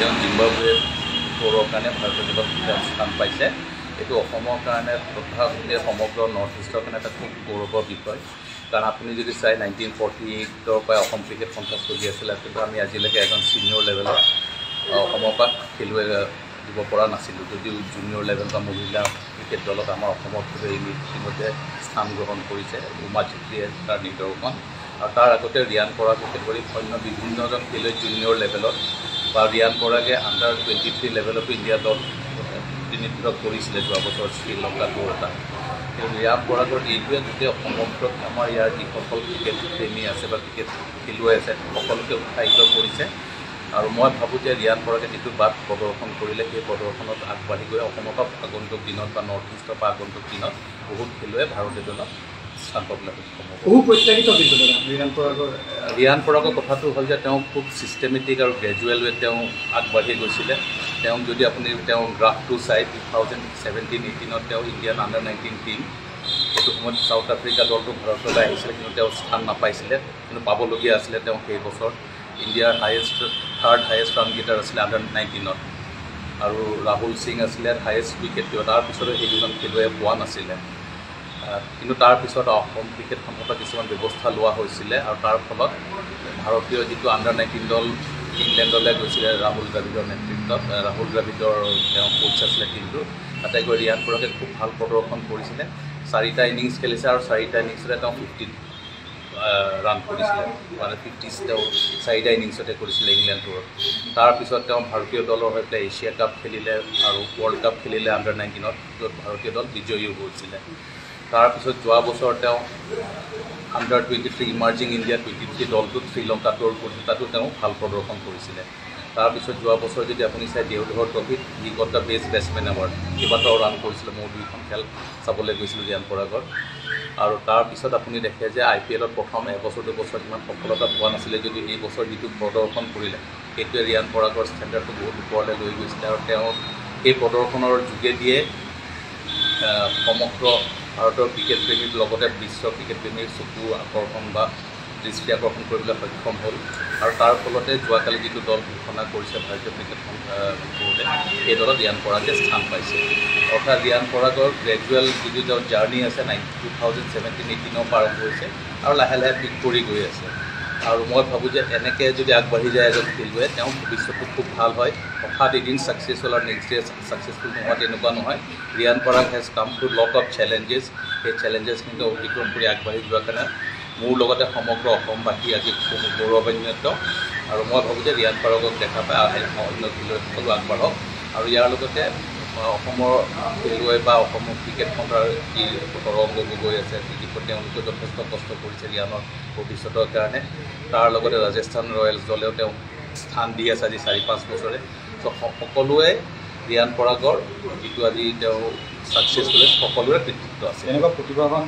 তেওঁ জিম্বাবুৱে দৌৰৰ কাৰণে ভাৰতীয় দলত স্থান পাইছে। এইটো অসমৰ কাৰণে তথা সমগ্ৰ নৰ্থ ইষ্টৰ কাৰণে এটা খুব গৌৰৱৰ বিষয়। কাৰণ আপুনি যদি চাই 1948 পৰা অসম ক্ৰিকেট সন্থা চলি আছিলে, কিন্তু আমি আজিলৈকে এজন ছিনিয়ৰ লেভেলত অসমৰ পৰা খেলুৱৈ দিব পৰা নাছিলোঁ। যদিও জুনিয়ৰ লেভেল বা মহিলা ক্ৰিকেট দলত আমাৰ অসমৰ খেলুৱৈ ইতিমধ্যে স্থান গ্ৰহণ কৰিছে। উমা চেত্ৰীয়ে তাৰ নিদৰ্শন। আৰু তাৰ আগতে ৰিয়ান পৰাগকে ধৰি অন্য বিভিন্নজন খেলুৱৈ জুনিয়ৰ লেভেলত বা ৰিয়ান পৰাগে আণ্ডাৰ 23 লেভেলতো ইণ্ডিয়া দল প্ৰতিনিধিত্ব কৰিছিলে যোৱা বছৰ শ্ৰীলংকা দৌৰ এটা। কিন্তু ৰিয়ান পৰাগৰ এইটোৱে গোটেই সমগ্ৰত আমাৰ ইয়াৰ যিসকল ক্ৰিকেট প্ৰেমী আছে বা ক্ৰিকেট খেলুৱৈ আছে সকলোকে উৎসাহিত কৰিছে। আৰু মই ভাবোঁ যে ৰিয়ান পৰাগে যিটো বাট প্ৰদৰ্শন কৰিলে, সেই প্ৰদৰ্শনত আগবাঢ়ি গৈ অসমৰ পৰা আগন্তুক দিনত বা নৰ্থ ইষ্টৰ পৰা আগন্তুক দিনত বহুত খেলুৱৈ ভাৰতীয় দলত স্থান পাবলৈ সক্ষম হ'ব। বহু প্ৰত্যাশিত কিন্তু ৰিয়ান পৰাগৰ কথাটো হ'ল যে তেওঁ খুব ছিষ্টেমেটিক আৰু গ্ৰেজুৱেল ৱে তেওঁ আগবাঢ়ি গৈছিলে। তেওঁক যদি আপুনি তেওঁ গ্ৰাফটো চাই 2017-18 তেওঁ ইণ্ডিয়ান আণ্ডাৰ 19 টীম, সেইটো সময়ত চাউথ আফ্ৰিকা দলটো ভাৰতলৈ আহিছিলে, কিন্তু তেওঁ স্থান নাপাইছিলে, কিন্তু পাবলগীয়া আছিলে। তেওঁ সেই বছৰ ইণ্ডিয়াৰ থাৰ্ড হায়েষ্ট ৰান গেটাৰ আছিলে আণ্ডাৰ 19। আৰু ৰাহুল সিং আছিলে হায়েষ্ট উইকেট কিয়, তাৰপিছতো সেই দুজন খেলুৱৈয়ে পোৱা নাছিলে। কিন্তু তাৰপিছত অসম ক্ৰিকেট সন্থাৰ কিছুমান ব্যৱস্থা লোৱা হৈছিলে, আৰু তাৰ ফলত ভাৰতীয় যিটো আণ্ডাৰ 19 দল ইংলেণ্ডলৈ গৈছিলে ৰাহুল দ্ৰাবিড়ৰ নেতৃত্বত, ৰাহুল দ্ৰাবিড়ৰ তেওঁ কোচ আছিলে টিমটো, তাতে গৈ ৰিয়ান পৰাগে খুব ভাল প্ৰদৰ্শন কৰিছিলে। 4টা ইনিংছ খেলিছে আৰু 4টা ইনিংছতে তেওঁ 50 ৰান কৰিছিলে, মানে 50 তেওঁ 4টা ইনিংছতে কৰিছিলে ইংলেণ্ড টুৰত। তাৰপিছত তেওঁ ভাৰতীয় দলৰ সৈতে এছিয়া কাপ খেলিলে আৰু ৱৰ্ল্ড কাপ খেলিলে আণ্ডাৰ 19ত, য'ত ভাৰতীয় দল বিজয়ীও হৈছিলে। তাৰপিছত যোৱা বছৰ তেওঁ আণ্ডাৰ 23 ইমাৰ্জিং ইণ্ডিয়া 23 দলটোত শ্ৰীলংকা দৌৰ কৰিছিল, তাতো তেওঁ ভাল প্ৰদৰ্শন কৰিছিলে। তাৰপিছত যোৱা বছৰ যদি আপুনি চাই দেওধৰ ট্ৰফিত he got the best batsman award, কেইবাটাও ৰান কৰিছিলে। মোৰ 2খন খেল চাবলৈ গৈছিলোঁ ৰিয়ান পৰাগৰ। আৰু তাৰপিছত আপুনি দেখে যে IPLত প্ৰথম এবছৰ 2 বছৰ ইমান সফলতা পোৱা নাছিলে, যদিও এই বছৰ যিটো প্ৰদৰ্শন কৰিলে সেইটোৱে ৰিয়ান পৰাগৰ ষ্টেণ্ডাৰ্ডটো বহুত ওপৰলৈ লৈ গৈছিলে। আৰু তেওঁ এই প্ৰদৰ্শনৰ যোগেদিয়ে সমগ্ৰ ভাৰতৰ ক্ৰিকেট প্ৰেমীৰ লগতে বিশ্ব ক্ৰিকেট প্ৰেমীৰ চকু আকৰ্ষণ বা দৃষ্টি আকৰ্ষণ কৰিবলৈ সক্ষম হ'ল। আৰু তাৰ ফলতে যোৱাকালি যিটো দল ঘোষণা কৰিছে ভাৰতীয় ক্ৰিকেট বোৰ্ডে, সেই দলত ৰিয়ান পৰাগে স্থান পাইছে। অৰ্থাৎ ৰিয়ান পৰাগৰ গ্ৰেজুৱেল যিটো তেওঁৰ জাৰ্ণি আছে 2017-18 পৰা আৰম্ভ হৈছে আৰু লাহে লাহে পিক কৰি গৈ আছে। আৰু মই ভাবোঁ যে এনেকৈ যদি আগবাঢ়ি যায় এজন খেলুৱৈ, তেওঁ ভৱিষ্যতটো খুব ভাল হয়। হঠাৎ এদিন ছাকচেছফুল আৰু নেক্সট ডে ছাকচেছফুল নোহোৱা তেনেকুৱা নহয়। Riyan Parag has come to lot of challenges. সেই চেলেঞ্জেছখিনি অতিক্ৰম কৰি আগবাঢ়ি যোৱাৰ কাৰণে মোৰ লগতে সমগ্ৰ অসমবাসী আজি খুব গৌৰৱান্বিত। আৰু মই ভাবোঁ যে ৰিয়ান পৰাগক দেখা পাই অন্য খেলুৱৈসকলো আগবাঢ়ক। আৰু ইয়াৰ লগতে অসমৰ খেলুৱৈ বা অসমৰ ক্ৰিকেট সন্থাৰ যি তৰংগ গগৈ আছে, তেওঁলোকে যথেষ্ট কষ্ট কৰিছে ৰিয়ানৰ ভৱিষ্যতৰ কাৰণে। তাৰ লগতে ৰাজস্থান ৰয়েলছ দলেও তেওঁক স্থান দি আছে আজি 4-5 বছৰে। চ' সকলোৱে ৰিয়ান পৰাগৰ যিটো আজি তেওঁ ছাকচেছফুল, সকলোৰে কৃতিত্ব আছে। এনেকুৱা প্ৰতিভাৱান